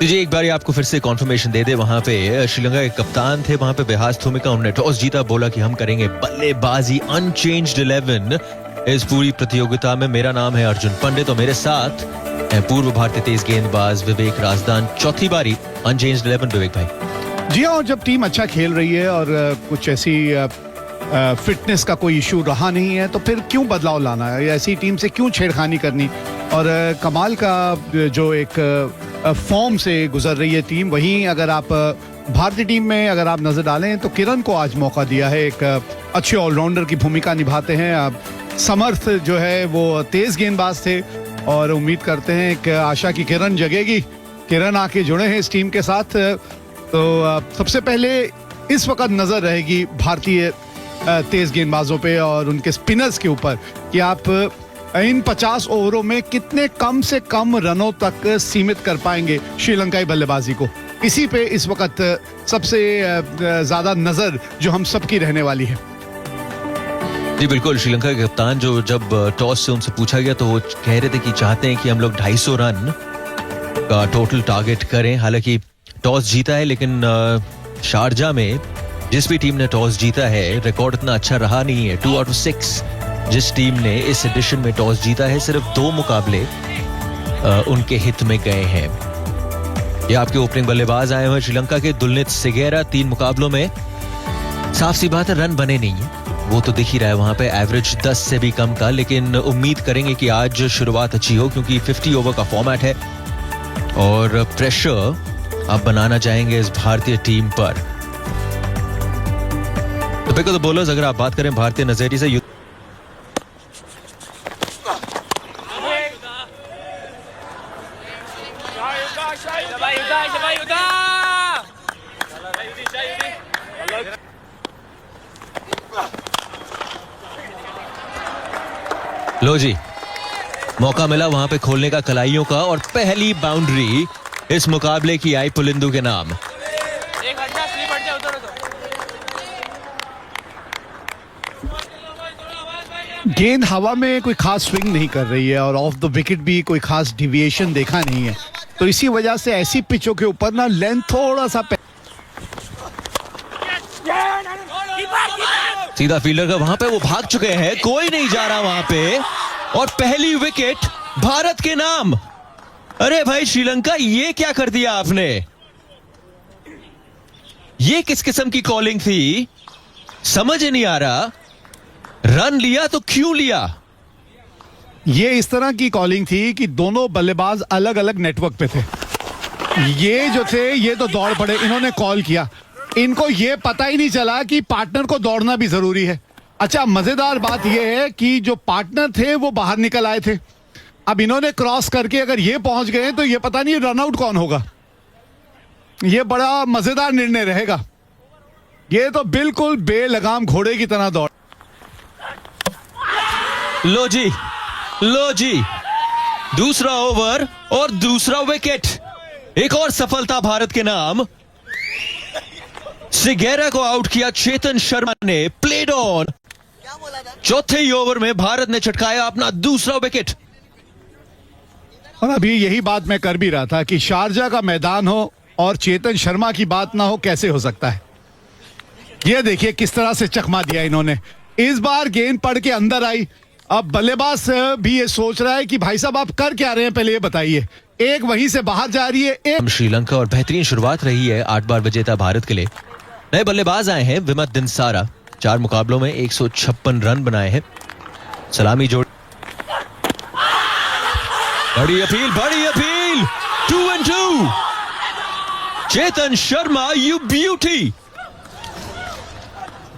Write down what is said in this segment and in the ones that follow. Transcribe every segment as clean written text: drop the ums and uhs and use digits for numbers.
जी एक बार आपको फिर से कॉन्फर्मेशन दे दे। वहां पे श्रीलंका के कप्तान थे वहां पे बेहास थोमिका, उन्होंने टॉस जीता, बोला कि हम करेंगे बल्लेबाजी, अनचेंज्ड 11 इस पूरी प्रतियोगिता में। मेरा नाम है अर्जुन पंडित और मेरे साथ है पूर्व भारतीय तेज गेंदबाज विवेक राजदान। चौथी बारी अनचेंज्ड 11 विवेक भाई। जी हाँ, जब टीम अच्छा खेल रही है और कुछ ऐसी फिटनेस का कोई इशू रहा नहीं है तो फिर क्यों बदलाव लाना है, ऐसी टीम से क्यों छेड़खानी करनी। और कमाल का जो एक फॉर्म से गुजर रही है टीम, वहीं अगर आप भारतीय टीम में अगर आप नजर डालें तो किरण को आज मौका दिया है, एक अच्छे ऑलराउंडर की भूमिका निभाते हैं। अब समर्थ जो है वो तेज गेंदबाज थे और उम्मीद करते हैं कि आशा की किरण जगेगी, किरण आके जुड़े हैं इस टीम के साथ। तो सबसे पहले इस वक्त नजर रहेगी भारतीय तेज गेंदबाजों पे और उनके स्पिनर्स के ऊपर कि आप इन 50 ओवरों में कितने कम से कम रनों तक सीमित कर पाएंगे श्रीलंकाई बल्लेबाजी को। इसी पे इस वक्त सबसे ज्यादा नजर जो हम सबकी रहने वाली है। जी बिल्कुल, श्रीलंका के कप्तान जो जब टॉस से उनसे पूछा गया तो वो कह रहे थे कि चाहते हैं कि हम लोग 250 रन का टोटल टारगेट करें। हालांकि टॉस जीता है लेकिन शारजा में जिस भी टीम ने टॉस जीता है रिकॉर्ड इतना अच्छा रहा नहीं है। 2 आउट ऑफ 6 जिस टीम ने इस एडिशन में टॉस जीता है, सिर्फ 2 मुकाबले उनके हित में गए हैं। ये आपके ओपनिंग बल्लेबाज आए हुए श्रीलंका के दुलनित सिगेरा। 3 मुकाबलों में साफ सी बात है रन बने नहीं है, वो तो दिख ही रहा है वहां पे, एवरेज 10 से भी कम का। लेकिन उम्मीद करेंगे कि आज शुरुआत अच्छी हो क्योंकि 50 ओवर का फॉर्मेट है और प्रेशर आप बनाना चाहेंगे इस भारतीय टीम पर। तो पिक ऑफ द बॉलर्स अगर आप बात करें भारतीय नजरिए से, लो जी मौका मिला वहां पे खोलने का कलाइयों का और पहली बाउंड्री इस मुकाबले की आई पुलिंदू के नाम। गेंद हवा में कोई खास स्विंग नहीं कर रही है और ऑफ द विकेट भी कोई खास डिविएशन देखा नहीं है, तो इसी वजह से ऐसी पिचों के ऊपर ना लेंथ थोड़ा सा सीधा फील्डर का वहां पे वो भाग चुके हैं, कोई नहीं जा रहा वहां पे और पहली विकेट भारत के नाम। अरे भाई श्रीलंका, ये क्या कर दिया आपने? ये किस किस्म की कॉलिंग थी, समझ ही नहीं आ रहा। रन लिया तो क्यों लिया? ये इस तरह की कॉलिंग थी कि दोनों बल्लेबाज अलग अलग नेटवर्क पे थे। ये जो थे ये तो दौड़ पड़े, इन्होंने कॉल किया, इनको ये पता ही नहीं चला कि पार्टनर को दौड़ना भी जरूरी है। अच्छा, मजेदार बात यह है कि जो पार्टनर थे वो बाहर निकल आए थे, अब इन्होंने क्रॉस करके अगर ये पहुंच गए तो ये पता नहीं रन आउट कौन होगा। ये बड़ा मजेदार निर्णय रहेगा। ये तो बिल्कुल बेलगाम घोड़े की तरह दौड़। लो जी दूसरा ओवर और दूसरा विकेट, एक और सफलता भारत के नाम। सिगेरा को आउट किया चेतन शर्मा ने, प्लेड ऑन। चौथे ही ओवर में भारत ने चटकाया अपना दूसरा विकेट। और अभी यही बात मैं कर भी रहा था कि शारजा का मैदान हो और चेतन शर्मा की बात ना हो, कैसे हो सकता है। ये देखिए किस तरह से चकमा दिया इन्होंने। इस बार गेंद पड़ के अंदर आई। अब बल्लेबाज भी ये सोच रहा है कि भाई साहब आप कर क्या रहे हैं, पहले ये बताइए। एक वहीं से बाहर जा रही है, एक श्रीलंका और बेहतरीन शुरुआत रही है 8 बार विजेता भारत के लिए। नए बल्लेबाज आए हैं विमत दिनसारा, 4 मुकाबलों में 156 रन बनाए हैं। सलामी जोड़, बड़ी appeal 2 and 2। Chetan Sharma, you beauty.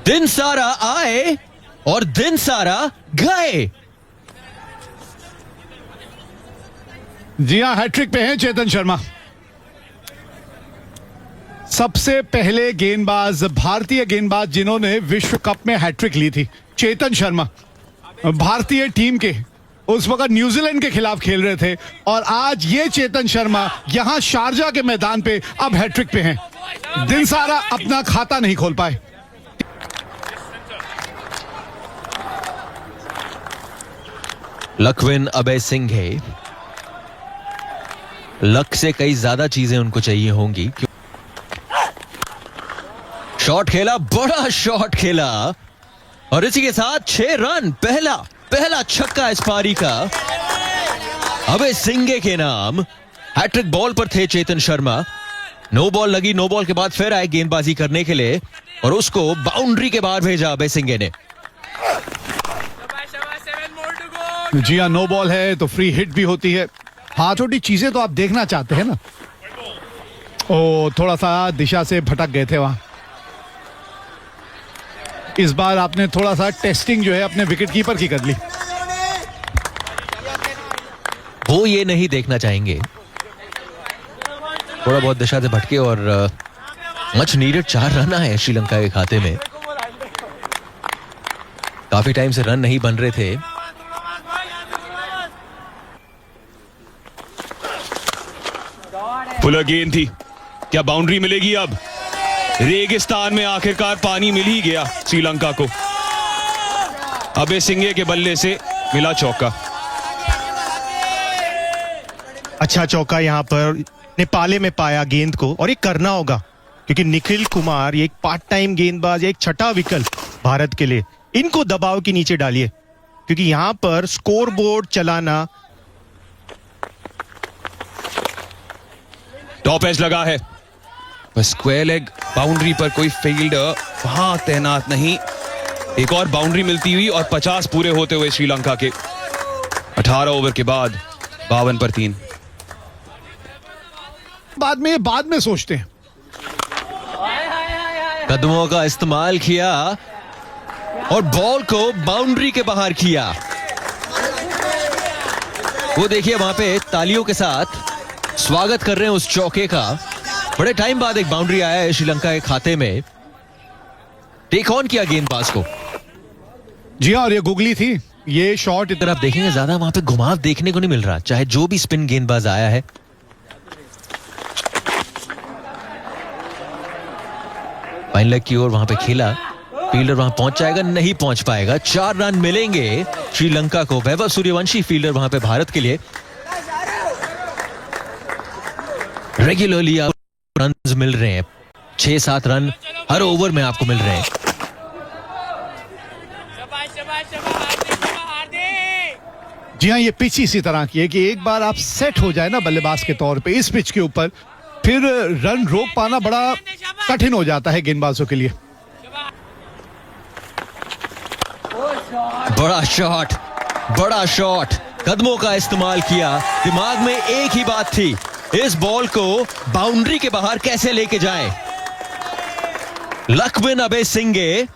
दिनसारा आए और दिनसारा गए। जी हाँ, हैट्रिक पे हैं चेतन शर्मा। सबसे पहले गेंदबाज, भारतीय गेंदबाज जिन्होंने विश्व कप में हैट्रिक ली थी, चेतन शर्मा भारतीय टीम के उस वक्त न्यूजीलैंड के खिलाफ खेल रहे थे और आज ये चेतन शर्मा यहां शारजा के मैदान पे अब हैट्रिक पे हैं। दिनसारा अपना खाता नहीं खोल पाए। लखविन अभय सिंह है, लक से कई ज्यादा चीजें उनको चाहिए होंगी। शॉट खेला, बड़ा शॉट खेला और इसी के साथ 6 रन। पहला छक्का इस पारी का अबे सिंगे के नाम। हैट्रिक बॉल पर थे चेतन शर्मा। नो बॉल लगी, नो बॉल के बाद फिर आए गेंदबाजी करने के लिए और उसको बाउंड्री के बाहर भेजा अबे सिंगे ने। जी हाँ, नो बॉल है तो फ्री हिट भी होती है। हाँ, छोटी चीजें तो आप देखना चाहते हैं ना। ओ, थोड़ा सा दिशा से भटक गए थे वहां। इस बार आपने थोड़ा सा टेस्टिंग जो है अपने विकेट कीपर की कर ली। वो ये नहीं देखना चाहेंगे। थोड़ा बहुत दिशा से भटके और मच नीडेड 4 रन आए श्रीलंका के खाते में। काफी टाइम से रन नहीं बन रहे थे। पुलर गेंद थी, क्या बाउंड्री मिलेगी? अब रेगिस्तान में आखिरकार पानी मिल ही गया श्रीलंका को। अबे सिंगे के बल्ले से मिला चौका। अच्छा चौका यहां पर नेपाले में पाया गेंद को, और ये करना होगा क्योंकि निखिल कुमार ये एक पार्ट टाइम गेंदबाज, एक छठा विकल्प भारत के लिए। इनको दबाव के नीचे डालिए क्योंकि यहां पर स्कोर बोर्ड चलाना। टॉप एज लगा है, बस स्क्वायर लेग बाउंड्री पर कोई फील्डर वहां तैनात नहीं। एक और बाउंड्री मिलती हुई और 50 पूरे होते हुए श्रीलंका के 18 ओवर के बाद 52 पर 3। बाद में सोचते हैं। कदमों का इस्तेमाल किया और बॉल को बाउंड्री के बाहर किया। वो देखिए वहां पे तालियों के साथ स्वागत कर रहे हैं उस चौके का। बड़े टाइम बाद एक बाउंड्री आया है श्रीलंका के खाते में। टेक ऑन किया गेंदबाज को। जी हाँ, और ये गुगली थी। ये शॉट इधर आप देखेंगे ज्यादा वहां पे घुमाव देखने को नहीं मिल रहा, चाहे जो भी स्पिन गेंदबाज आया है। फाइन लेग की ओर वहां पे खेला, फील्डर वहां पहुंच जाएगा, नहीं पहुंच पाएगा। 4 रन मिलेंगे श्रीलंका को। वैभव सूर्यवंशी फील्डर वहां पे भारत के लिए। रेगुलरली रन मिल रहे हैं, 6-7 रन हर ओवर में आपको मिल रहे हैं। जी हाँ, ये पिच इसी तरह की है कि एक बार आप सेट हो जाए ना बल्लेबाज के तौर पे इस पिच के ऊपर, फिर रन रोक पाना बड़ा कठिन हो जाता है गेंदबाजों के लिए। बड़ा शॉट, कदमों का इस्तेमाल किया। दिमाग में एक ही बात थी, इस बॉल को बाउंड्री के बाहर कैसे लेके जाएं। लकविन अबे सिंगे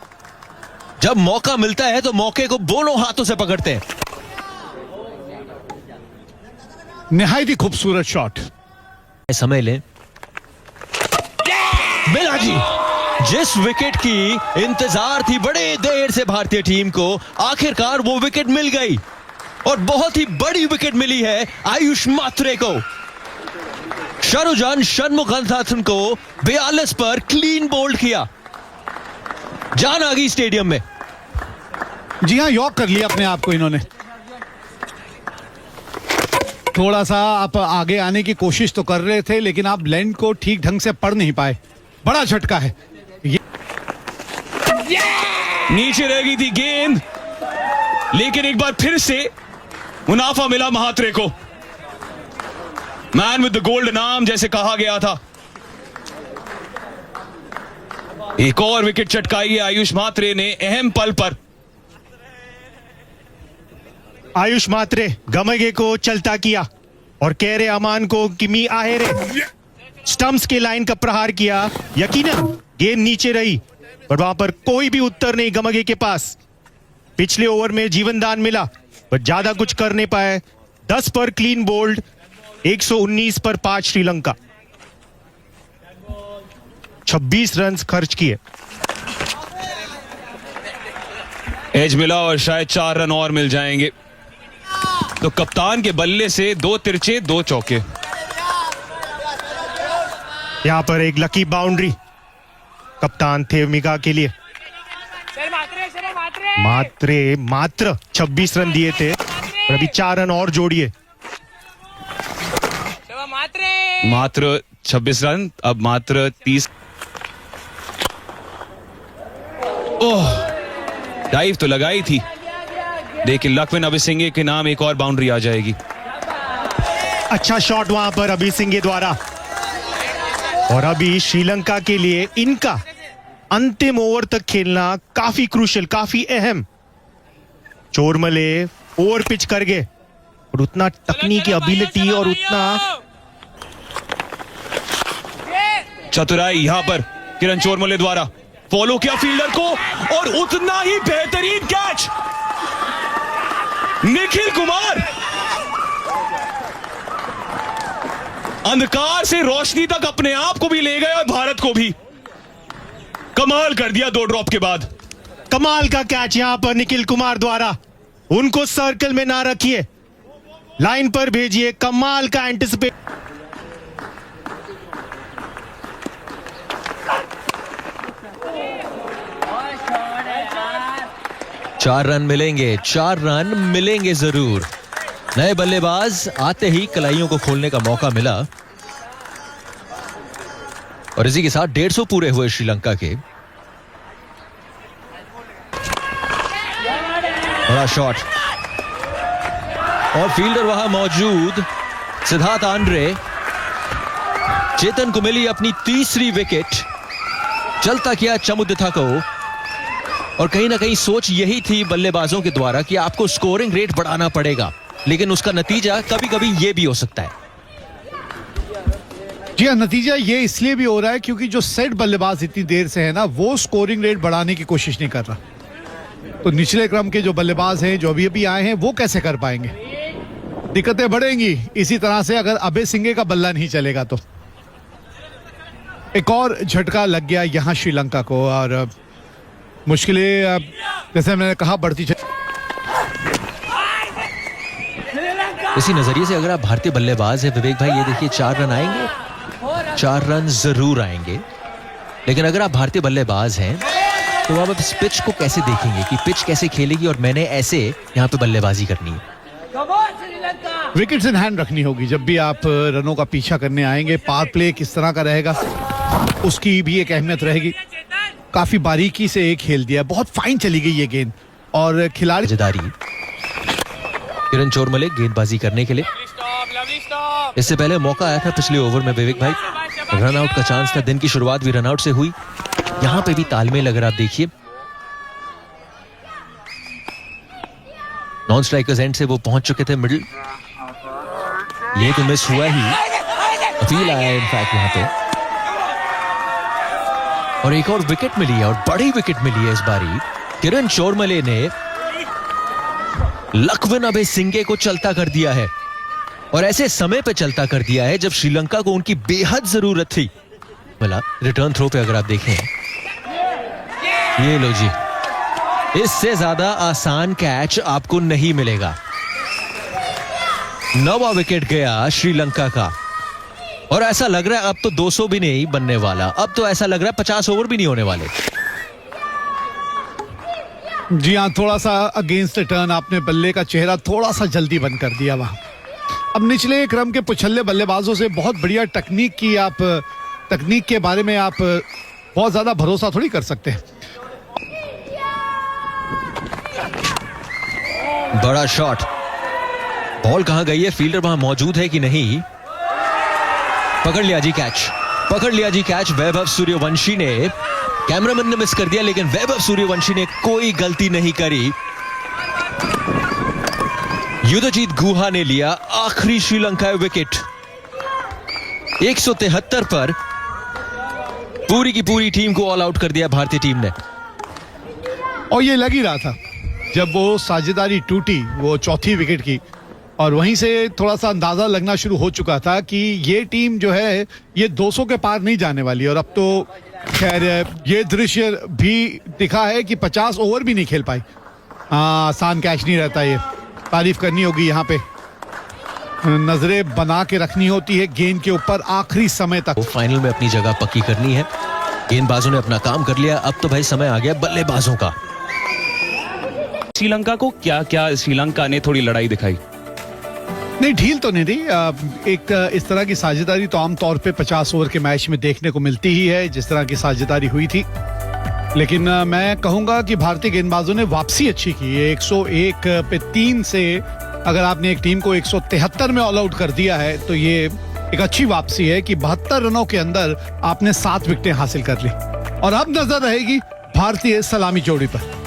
जब मौका मिलता है तो मौके को दोनों हाथों से पकड़ते हैं। निहायत ही खूबसूरत शॉट। समय ले, मिला जी। जिस विकेट की इंतजार थी बड़े देर से भारतीय टीम को, आखिरकार वो विकेट मिल गई और बहुत ही बड़ी विकेट मिली है आयुष मात्रे को। शरुजान षणमुगनाथन को 42 पर क्लीन बोल्ड किया। जान आ गई स्टेडियम में। जी हाँ, यॉक कर लिया अपने आप को इन्होंने। थोड़ा सा आप आगे आने की कोशिश तो कर रहे थे लेकिन आप लैंड को ठीक ढंग से पढ़ नहीं पाए। बड़ा झटका है ये। नीचे रह गई थी गेंद, लेकिन एक बार फिर से मुनाफा मिला महात्रे को। मैन विद द गोल्ड नाम जैसे कहा गया था। एक और विकेट चटकाई है आयुष मात्रे ने अहम पल पर। आयुष मात्रे गमगे को चलता किया और केरे अमान को किमी आहेरे स्टंप्स के लाइन का प्रहार किया। यकीनन गेंद नीचे रही पर वहां पर कोई भी उत्तर नहीं गमगे के पास। पिछले ओवर में जीवनदान मिला पर ज्यादा कुछ कर नहीं पाए। 10 पर क्लीन बोल्ड, 119 पर 5 श्रीलंका। 26 रन खर्च किए। एज मिला और शायद 4 रन और मिल जाएंगे। तो कप्तान के बल्ले से 2 तिरछे 2 चौके। यहां पर एक लकी बाउंड्री कप्तान थेवमिका के लिए। मात्र 26 रन दिए थे और अभी 4 रन और जोड़िए। मात्र 26 रन, अब मात्र 30। ओह, डाइव तो लगाई थी, लेकिन लक्ष्मण अभिसिंघे के नाम एक और बाउंड्री आ जाएगी। अच्छा शॉट वहां पर अभिसिंघे द्वारा। और अभी श्रीलंका के लिए इनका अंतिम ओवर तक खेलना काफी क्रूशियल, काफी अहम। चोरमले ओवर पिच कर गए और उतना तकनीकी एबिलिटी और उतना चतुराई यहां पर किरण चोरमले द्वारा फॉलो किया फील्डर को और उतना ही बेहतरीन कैच निखिल कुमार। अंधकार से रोशनी तक अपने आप को भी ले गए और भारत को भी। कमाल कर दिया 2 ड्रॉप के बाद। कमाल का कैच यहां पर निखिल कुमार द्वारा। उनको सर्कल में ना रखिए, लाइन पर भेजिए। कमाल का एंटिसिपेट। चार रन मिलेंगे, 4 रन मिलेंगे जरूर। नए बल्लेबाज आते ही कलाइयों को खोलने का मौका मिला और इसी के साथ 150 पूरे हुए श्रीलंका के। बड़ा शॉट और फील्डर वहां मौजूद सिद्धार्थ आंद्रे। चेतन को मिली अपनी तीसरी विकेट। चलता किया चमुदिथा को और कहीं ना कहीं सोच यही थी बल्लेबाजों के द्वारा कि आपको स्कोरिंग रेट बढ़ाना पड़ेगा, लेकिन उसका नतीजा कभी कभी यह भी हो सकता है। जी हाँ, नतीजा ये इसलिए भी हो रहा है क्योंकि जो सेट बल्लेबाज इतनी देर से है ना, वो स्कोरिंग रेट बढ़ाने की कोशिश नहीं कर रहा। तो निचले क्रम के जो बल्लेबाज हैं, जो अभी अभी आए हैं, वो कैसे कर पाएंगे? दिक्कतें बढ़ेंगी इसी तरह से अगर अभिसिंघे का बल्ला नहीं चलेगा तो। एक और झटका लग गया यहां श्रीलंका को और मुश्किलें जैसे मैंने कहा बढ़ती। इसी नजरिए से अगर आप भारतीय बल्लेबाज हैं विवेक भाई, ये देखिए 4 रन आएंगे, 4 रन जरूर आएंगे। लेकिन अगर आप भारतीय बल्लेबाज हैं तो आप इस पिच को कैसे देखेंगे कि पिच कैसे खेलेगी और मैंने ऐसे यहाँ पे बल्लेबाजी करनी है। विकेट्स इन हैंड रखनी होगी जब भी आप रनों का पीछा करने आएंगे। पावर प्ले किस तरह का रहेगा उसकी भी एक अहमियत रहेगी। काफी बारीकी से एक खेल दिया, बहुत फाइन चली गई ये गेंद और खिलाड़ी जिदारी किरण चोरमले गेंदबाजी करने के लिए। इससे पहले मौका आया था पिछले ओवर में विवेक भाई, रन आउट का चांस था। दिन की शुरुआत भी रन आउट से हुई। यहां पे भी तालमेल अगर आप देखिए, नॉन स्ट्राइकर्स एंड से वो पहुंच चुके थे मिडिल। ये तो मिस हुआ ही, अपील आया इनफैक्ट यहां पे और एक और विकेट मिली है और बड़ी विकेट मिली है इस बारी। किरण चोरमले ने लक्ष्मण अभिसिंघे को चलता कर दिया है और ऐसे समय पे चलता कर दिया है जब श्रीलंका को उनकी बेहद जरूरत थी। मतलब रिटर्न थ्रो पे अगर आप देखें, ये लो जी, इससे ज्यादा आसान कैच आपको नहीं मिलेगा। 9वां विकेट गया श्रीलंका का और ऐसा लग रहा है अब तो 200 भी नहीं बनने वाला। अब तो ऐसा लग रहा है 50 ओवर भी नहीं होने वाले। जी हाँ, थोड़ा सा अगेंस्ट टर्न आपने बल्ले का चेहरा थोड़ा सा जल्दी बंद कर दिया वहां। अब निचले क्रम के पुछल्ले बल्लेबाजों से बहुत बढ़िया तकनीक के बारे में आप बहुत ज्यादा भरोसा थोड़ी कर सकते हैं। बड़ा शॉट, बॉल कहां गई है, फील्डर वहां मौजूद है कि नहीं। पकड़ लिया जी कैच, पकड़ लिया जी कैच। वैभव सूर्यवंशी ने, कैमरामैन ने मिस कर दिया लेकिन वैभव सूर्यवंशी ने कोई गलती नहीं करी। युद्धजीत गुहा ने लिया आखिरी श्रीलंका विकेट। 173 पर पूरी की पूरी टीम को ऑल आउट कर दिया भारतीय टीम ने। और ये लग ही रहा था जब वो साझेदारी टूटी, वो चौथी विकेट की, और वहीं से थोड़ा सा अंदाजा लगना शुरू हो चुका था कि ये टीम जो है ये 200 के पार नहीं जाने वाली। और अब तो खैर ये दृश्य भी दिखा है कि 50 ओवर भी नहीं खेल पाई। आसान कैच नहीं रहता, ये तारीफ करनी होगी। यहाँ पे नजरें बना के रखनी होती है गेंद के ऊपर आखिरी समय तक। वो फाइनल में अपनी जगह पक्की करनी है। गेंदबाजों ने अपना काम कर लिया, अब तो भाई समय आ गया बल्लेबाजों का। श्रीलंका को क्या क्या श्रीलंका ने थोड़ी लड़ाई दिखाई। नहीं, ढील तो नहीं दी। एक इस तरह की साझेदारी तो आमतौर पे 50 ओवर के मैच में देखने को मिलती ही है, जिस तरह की साझेदारी हुई थी। लेकिन मैं कहूंगा कि भारतीय गेंदबाजों ने वापसी अच्छी की है। 101 पे 3 से अगर आपने एक टीम को 173 में ऑल आउट कर दिया है तो ये एक अच्छी वापसी है कि 72 रनों के अंदर आपने 7 विकेटें हासिल कर ली। और अब नजर रहेगी भारतीय सलामी जोड़ी पर।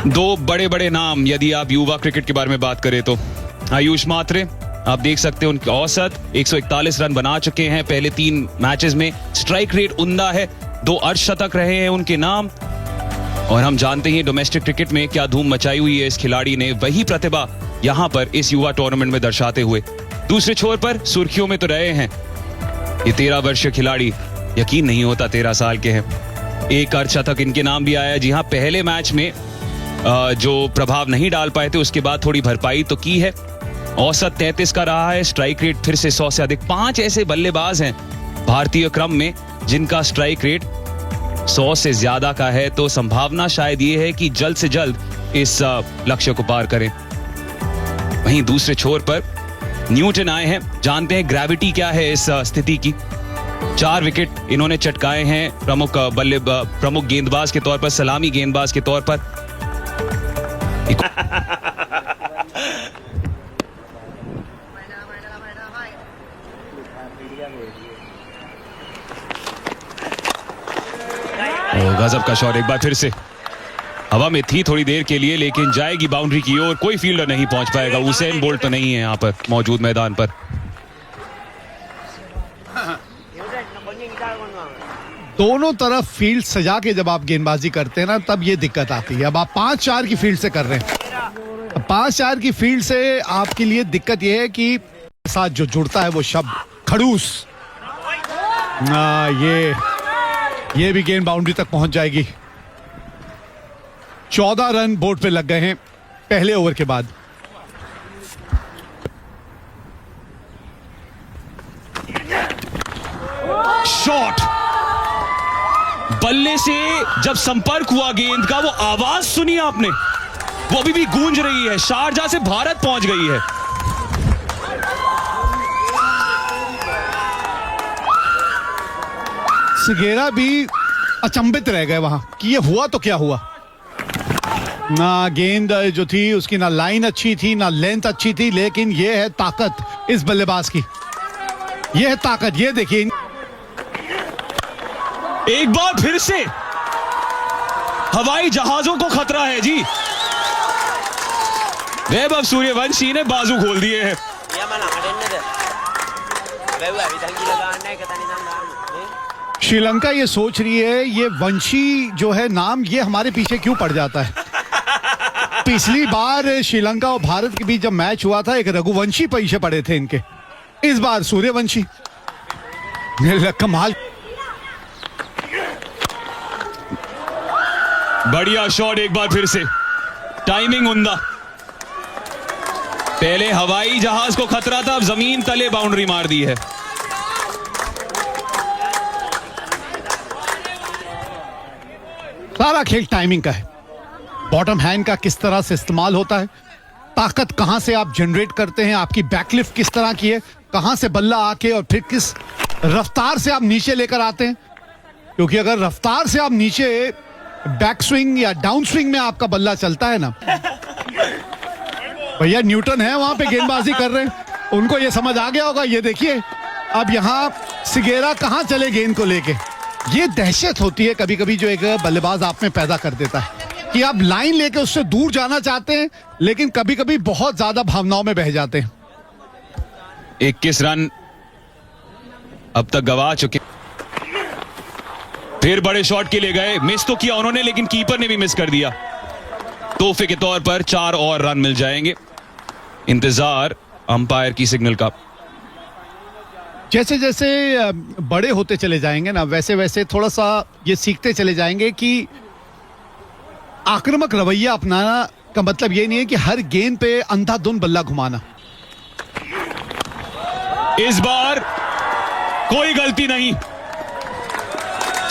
दो बड़े बड़े नाम यदि आप युवा क्रिकेट के बारे में बात करें तो आयुष मात्रे, आप देख सकते हैं उनकी औसत 141 रन बना चुके हैं पहले 3 मैचेस में। स्ट्राइक रेट उम्दा है, 2 अर्धशतक रहे हैं उनके नाम। और हम जानते हैं डोमेस्टिक क्रिकेट में क्या धूम मचाई हुई है इस खिलाड़ी ने, वही प्रतिभा यहां पर इस युवा टूर्नामेंट में दर्शाते हुए दूसरे छोर पर सुर्खियों में तो रहे हैं। ये 13 वर्षीय खिलाड़ी, यकीन नहीं होता 13 साल के हैं। 1 अर्धशतक इनके नाम भी आया। जी हाँ, पहले मैच में जो प्रभाव नहीं डाल पाए थे उसके बाद थोड़ी भरपाई तो की है। औसत 33 का रहा है, स्ट्राइक रेट फिर से 100 से अधिक। 5 ऐसे बल्लेबाज हैं भारतीय क्रम में जिनका स्ट्राइक रेट 100 से ज्यादा का है, तो संभावना शायद ये है कि जल्द से जल्द इस लक्ष्य को पार करें। वहीं दूसरे छोर पर न्यूटन आए हैं, जानते हैं ग्रेविटी क्या है इस स्थिति की। 4 विकेट इन्होंने चटकाए हैं प्रमुख गेंदबाज के तौर पर, सलामी गेंदबाज के तौर पर। गजब का शॉट, एक बार फिर से हवा में थी थोड़ी देर के लिए, लेकिन जाएगी बाउंड्री की ओर। कोई फील्डर नहीं पहुंच पाएगा। उसेन बोल्ट तो नहीं है यहां पर मौजूद मैदान पर। दोनों तरफ फील्ड सजा के जब आप गेंदबाजी करते हैं ना, तब ये दिक्कत आती है। अब आप 5-4 की फील्ड से कर रहे हैं। 5-4 की फील्ड से आपके लिए दिक्कत यह है कि साथ जो जुड़ता है वो शब्द खड़ूस। ये भी गेंद बाउंड्री तक पहुंच जाएगी। 14 रन बोर्ड पे लग गए हैं पहले ओवर के बाद। शॉट, बल्ले से जब संपर्क हुआ गेंद का, वो आवाज सुनी आपने, वो अभी भी गूंज रही है। शारजाह से भारत पहुंच गई है। सिगेरा भी अचंभित रह गए वहां कि ये हुआ तो क्या हुआ। ना गेंद जो थी उसकी ना लाइन अच्छी थी, ना लेंथ अच्छी थी, लेकिन ये है ताकत इस बल्लेबाज की। ये है ताकत, ये देखिए। एक बार फिर से हवाई जहाजों को खतरा है जी। वैभव सूर्यवंशी ने बाजू खोल दिए हैं। श्रीलंका ये सोच रही है ये वंशी जो है नाम, ये हमारे पीछे क्यों पड़ जाता है। पिछली बार श्रीलंका और भारत के बीच जब मैच हुआ था, एक रघुवंशी पीछे पड़े थे इनके। इस बार सूर्यवंशी। कमाल, बढ़िया शॉट, एक बार फिर से टाइमिंग उम्दा। पहले हवाई जहाज को खतरा था, अब जमीन तले बाउंड्री मार दी है। सारा खेल टाइमिंग का है। बॉटम हैंड का किस तरह से इस्तेमाल होता है, ताकत कहां से आप जनरेट करते हैं, आपकी बैकलिफ्ट किस तरह की है, कहां से बल्ला आके और फिर किस रफ्तार से आप नीचे लेकर आते हैं। क्योंकि अगर रफ्तार से आप नीचे बैक स्विंग या डाउन स्विंग में आपका बल्ला चलता है ना, भैया न्यूटन है वहां पे गेंदबाजी कर रहे हैं, उनको ये समझ आ गया होगा। ये देखिए अब यहां सिगेरा कहां चले गेंद को लेके। ये दहशत होती है कभी कभी जो एक बल्लेबाज आप में पैदा कर देता है कि आप लाइन लेके उससे दूर जाना चाहते हैं, लेकिन कभी कभी बहुत ज्यादा भावनाओं में बह जाते हैं। 21 रन अब तक गवा चुके। फिर बड़े शॉट के लिए गए, मिस तो किया उन्होंने, लेकिन कीपर ने भी मिस कर दिया। तोहफे के तौर पर 4 और रन मिल जाएंगे। इंतजार अंपायर की सिग्नल का। जैसे जैसे बड़े होते चले जाएंगे ना, वैसे वैसे थोड़ा सा ये सीखते चले जाएंगे कि आक्रामक रवैया अपनाना का मतलब ये नहीं है कि हर गेंद पे अंधाधुंध बल्ला घुमाना। इस बार कोई गलती नहीं।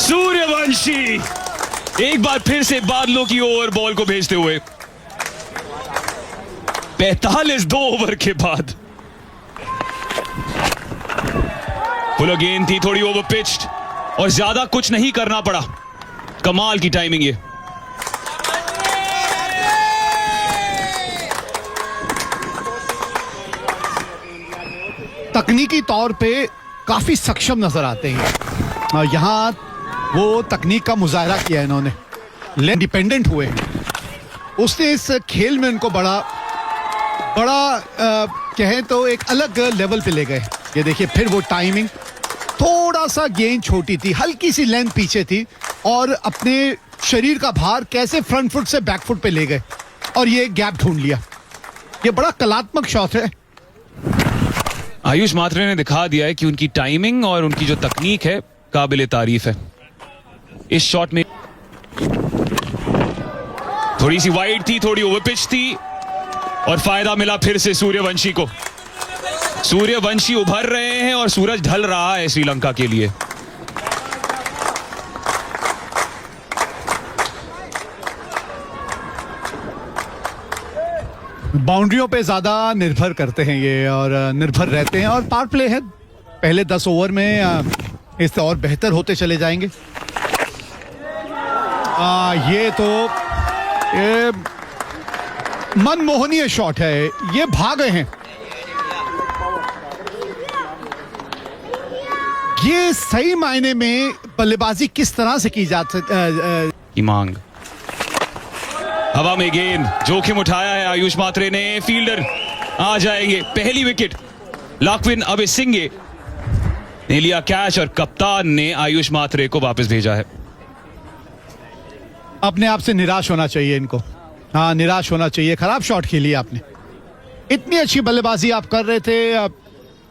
सूर्यवंशी एक बार फिर से बादलों की ओर बॉल को भेजते हुए। 45 2 ओवर के बाद। फुल गेंद थी, थोड़ी ओवर पिच्ड और ज्यादा कुछ नहीं करना पड़ा। कमाल की टाइमिंग ये। तकनीकी तौर पे काफी सक्षम नजर आते हैं और यहाँ वो तकनीक का मुजाहरा किया है इन्होंने, इंडिपेंडेंट हुए हैं। उसने इस खेल में उनको बड़ा कहें तो एक अलग लेवल पे ले गए। ये देखिए फिर वो टाइमिंग, थोड़ा सा गेंद छोटी थी, हल्की सी लेंथ पीछे थी और अपने शरीर का भार कैसे फ्रंट फुट से बैक फुट पे ले गए और ये गैप ढूंढ लिया। ये बड़ा कलात्मक शॉट है। आयुष मात्रे ने दिखा दिया है कि उनकी टाइमिंग और उनकी जो तकनीक है काबिले तारीफ है। इस शॉट में थोड़ी सी वाइड थी, थोड़ी ओवर पिच थी और फायदा मिला फिर से सूर्यवंशी को। सूर्यवंशी उभर रहे हैं और सूरज ढल रहा है श्रीलंका के लिए। बाउंड्रियों पे ज्यादा निर्भर करते हैं ये और निर्भर रहते हैं और पावर प्ले है। पहले 10 ओवर में इससे और बेहतर होते चले जाएंगे। ये तो ये मनमोहनीय शॉट है, ये भाग गए हैं। ये सही मायने में बल्लेबाजी किस तरह से की जा की मांग। हवा में गेंद, जोखिम उठाया है आयुष मात्रे ने। फील्डर आ जाएंगे। पहली विकेट लाक्विन अबेसिंगे ने लिया कैच और कप्तान ने आयुष मात्रे को वापस भेजा है। अपने आप से निराश होना चाहिए इनको। हाँ, निराश होना चाहिए। खराब शॉट खेली आपने। इतनी अच्छी बल्लेबाजी आप कर रहे थे।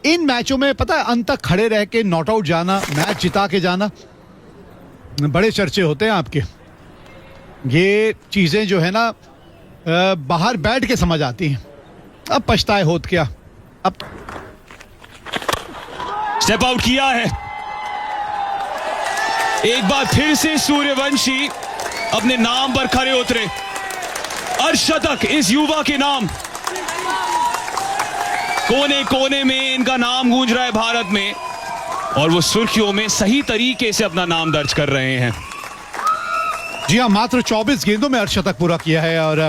इन मैचों में पता है अंत तक खड़े रह के नॉट आउट जाना, मैच जिता के जाना, बड़े चर्चे होते हैं आपके। ये चीजें जो है ना बाहर बैठ के समझ आती हैं। अब पछताए होत क्या। अब स्टेप आउट किया है। एक बार फिर से सूर्यवंशी अपने नाम पर खड़े उतरे। अर्धशतक इस युवा के नाम। कोने कोने में इनका नाम गूंज रहा है भारत में और वो सुर्खियों में सही तरीके से अपना नाम दर्ज कर रहे हैं। जी हाँ, मात्र 24 गेंदों में अर्धशतक पूरा किया है और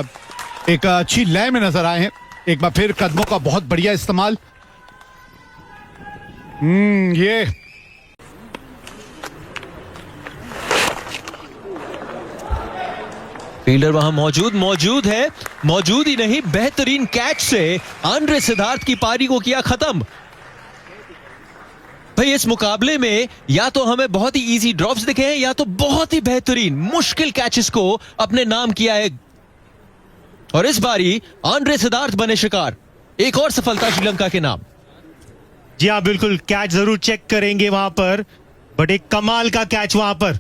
एक अच्छी लय में नजर आए हैं। एक बार फिर कदमों का बहुत बढ़िया इस्तेमाल। ये फील्डर वहां मौजूद है। मौजूद ही नहीं, बेहतरीन कैच से आंद्रे सिद्धार्थ की पारी को किया खत्म। भाई इस मुकाबले में या तो हमें बहुत ही इजी ड्रॉप्स दिखे हैं या तो बहुत ही बेहतरीन मुश्किल कैचेस को अपने नाम किया है और इस बारी आंद्रे सिद्धार्थ बने शिकार। एक और सफलता श्रीलंका के नाम। जी हाँ, बिल्कुल कैच जरूर चेक करेंगे वहां पर, बट एक कमाल का कैच वहां पर।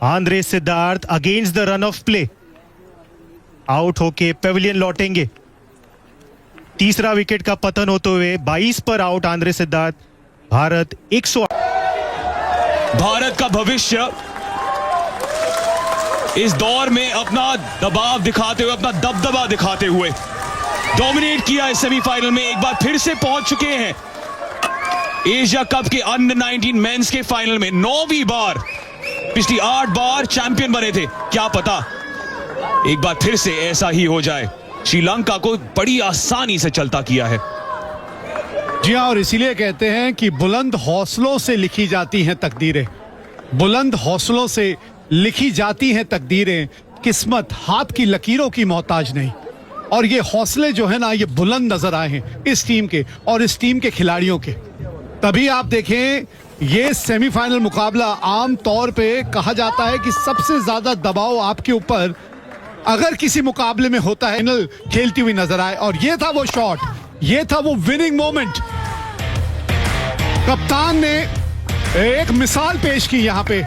Andre Siddharth against the run of play out होके पेविलियन लौटेंगे। तीसरा विकेट का पतन होते हुए 22 पर आउट आंद्रे सिद्धार्थ। भारत 108। भारत का भविष्य इस दौर में अपना दबाव दिखाते हुए, अपना दबदबा दिखाते हुए डोमिनेट किया इस सेमीफाइनल में। एक बार फिर से पहुंच चुके हैं एशिया कप के अंडर 19 मेंस के फाइनल में। 9वीं बार, पिछली 8 बार चैंपियन बने थे। क्या पता एक बार फिर से ऐसा ही हो जाए। श्रीलंका को बड़ी आसानी से चलता किया है। जी हाँ, और इसीलिए कहते हैं कि बुलंद हौसलों से लिखी जाती हैं तकदीरें। बुलंद हौसलों से लिखी जाती हैं तकदीरें। किस्मत हाथ की लकीरों की मोहताज नहीं। और ये हौसले जो है ना, ये बुलंद नजर आए हैं इस टीम के और इस टीम के खिलाड़ियों के। तभी आप देखें, ये सेमीफाइनल मुकाबला आम तौर पे कहा जाता है कि सबसे ज्यादा दबाव आपके ऊपर अगर किसी मुकाबले में होता है, फाइनल खेलती हुई नजर आए। और ये था वो शॉट, ये था वो विनिंग मोमेंट। कप्तान ने एक मिसाल पेश की यहाँ पे,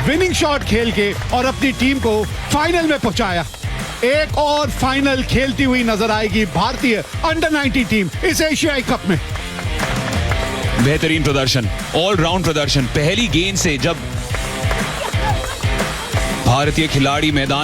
विनिंग शॉट खेल के और अपनी टीम को फाइनल में पहुंचाया। एक और फाइनल खेलती हुई नजर आएगी भारतीय अंडर 19 टीम इस एशियाई कप में। बेहतरीन प्रदर्शन, ऑलराउंड प्रदर्शन। पहली गेंद से जब भारतीय खिलाड़ी मैदान